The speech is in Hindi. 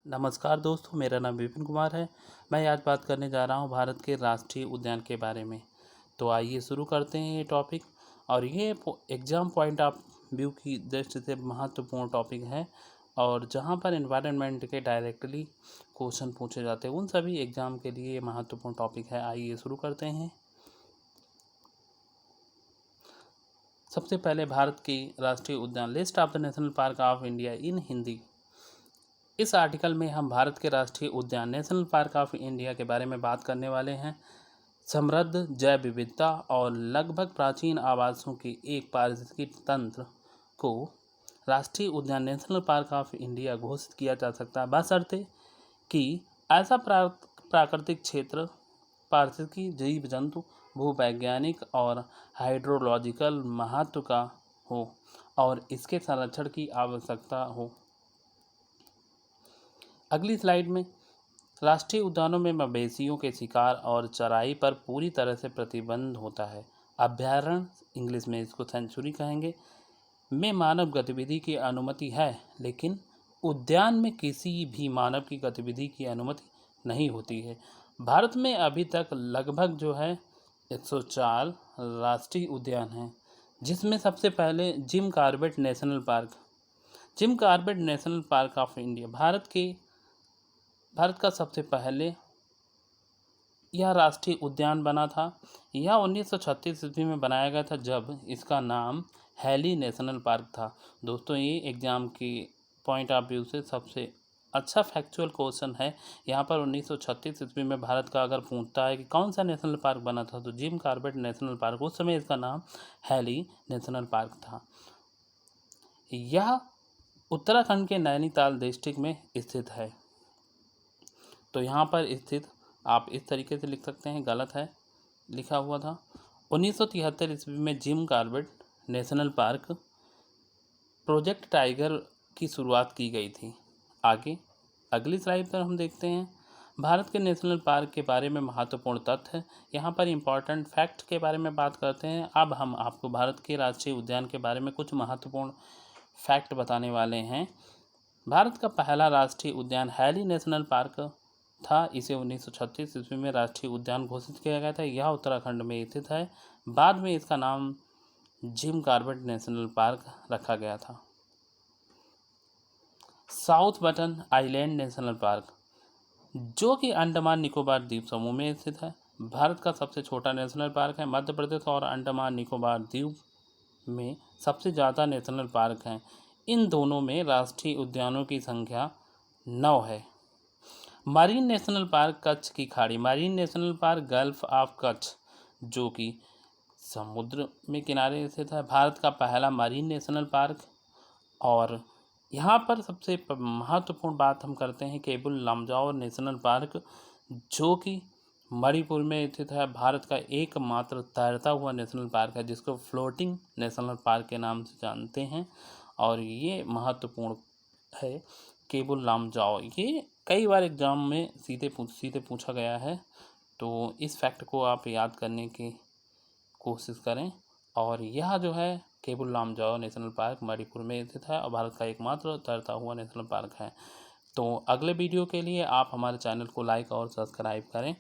नमस्कार दोस्तों, मेरा नाम विपिन कुमार है। मैं आज बात करने जा रहा हूँ भारत के राष्ट्रीय उद्यान के बारे में। तो आइए शुरू करते हैं ये टॉपिक। और ये एग्ज़ाम पॉइंट ऑफ व्यू की दृष्टि से महत्वपूर्ण टॉपिक है, और जहाँ पर एनवायरनमेंट के डायरेक्टली क्वेश्चन पूछे जाते हैं उन सभी एग्ज़ाम के लिए ये महत्वपूर्ण टॉपिक है। आइए शुरू करते हैं। सबसे पहले भारत की राष्ट्रीय उद्यान, list of the national park of India in Hindi. इस आर्टिकल में हम भारत के राष्ट्रीय उद्यान नेशनल पार्क ऑफ इंडिया के बारे में बात करने वाले हैं। समृद्ध जैव विविधता और लगभग प्राचीन आवासों के एक पारिस्थितिकी तंत्र को राष्ट्रीय उद्यान नेशनल पार्क ऑफ इंडिया घोषित किया जा सकता है, बशर्ते कि ऐसा प्राकृतिक क्षेत्र पारिस्थितिकी, जीव जंतु, भूवैज्ञानिक और हाइड्रोलॉजिकल महत्व का हो और इसके संरक्षण की आवश्यकता हो। अगली स्लाइड में राष्ट्रीय उद्यानों में मवेशियों के शिकार और चराई पर पूरी तरह से प्रतिबंध होता है। अभयारण्य, इंग्लिश में इसको सेंचुरी कहेंगे, में मानव गतिविधि की अनुमति है, लेकिन उद्यान में किसी भी मानव की गतिविधि की अनुमति नहीं होती है। भारत में अभी तक लगभग 104 राष्ट्रीय उद्यान हैं, जिसमें सबसे पहले Jim Corbett national park of India Bharat का सबसे पहले यह राष्ट्रीय उद्यान बना था। यह 1936 ईस्वी में बनाया गया था, जब इसका नाम हैली नेशनल पार्क था। दोस्तों, ये एग्ज़ाम की पॉइंट ऑफ व्यू से सबसे अच्छा फैक्चुअल क्वेश्चन है। यहाँ पर 1936 ईस्वी में भारत का अगर पूछता है कि कौन सा नेशनल पार्क बना था, तो जिम कॉर्बेट नेशनल पार्क, उस समय इसका नाम हैली नेशनल पार्क था। यह उत्तराखंड के नैनीताल डिस्ट्रिक्ट में स्थित है। तो यहाँ पर स्थित आप इस तरीके से लिख सकते हैं, गलत है, लिखा हुआ था 1973 ईस्वी में Jim Corbett national park project tiger की शुरुआत की गई थी। आगे अगली स्लाइड पर हम देखते हैं भारत के नेशनल पार्क के बारे में महत्वपूर्ण तथ्य। यहाँ पर इम्पॉर्टेंट फैक्ट के बारे में बात करते हैं। अब हम आपको भारत के राष्ट्रीय उद्यान के बारे में कुछ महत्वपूर्ण फैक्ट बताने वाले हैं। भारत का पहला राष्ट्रीय उद्यान हैली नेशनल पार्क था। इसे 1936 ईस्वी में राष्ट्रीय उद्यान घोषित किया गया था। यह उत्तराखंड में स्थित है। बाद में इसका नाम जिम कॉर्बेट नेशनल पार्क रखा गया था। South button island national park, जो कि अंडमान निकोबार द्वीप समूह में स्थित है, भारत का सबसे छोटा नेशनल पार्क है। मध्य प्रदेश और अंडमान निकोबार द्वीप में सबसे ज़्यादा नेशनल पार्क हैं। इन दोनों में राष्ट्रीय उद्यानों की संख्या 9 है। मरीन नेशनल पार्क कच्छ की खाड़ी, marine national park gulf of Kutch, जो कि समुद्र में किनारे स्थित है, भारत का पहला मरीन नेशनल पार्क। और यहाँ पर सबसे महत्वपूर्ण बात हम करते हैं केबुल लमजाओ नेशनल पार्क, जो कि मणिपुर में स्थित है। भारत का एकमात्र तैरता हुआ नेशनल पार्क है, जिसको फ्लोटिंग नेशनल पार्क के नाम से जानते हैं, और ये महत्वपूर्ण है केबुल लमजाओ। ये कई बार एग्ज़ाम में सीधे पूछा गया है, तो इस फैक्ट को आप याद करने की कोशिश करें। और यह केबुल लमजाओ नेशनल पार्क मणिपुर में स्थित है और भारत का एकमात्र तैरता हुआ नेशनल पार्क है। तो अगले वीडियो के लिए आप हमारे चैनल को लाइक और सब्सक्राइब करें।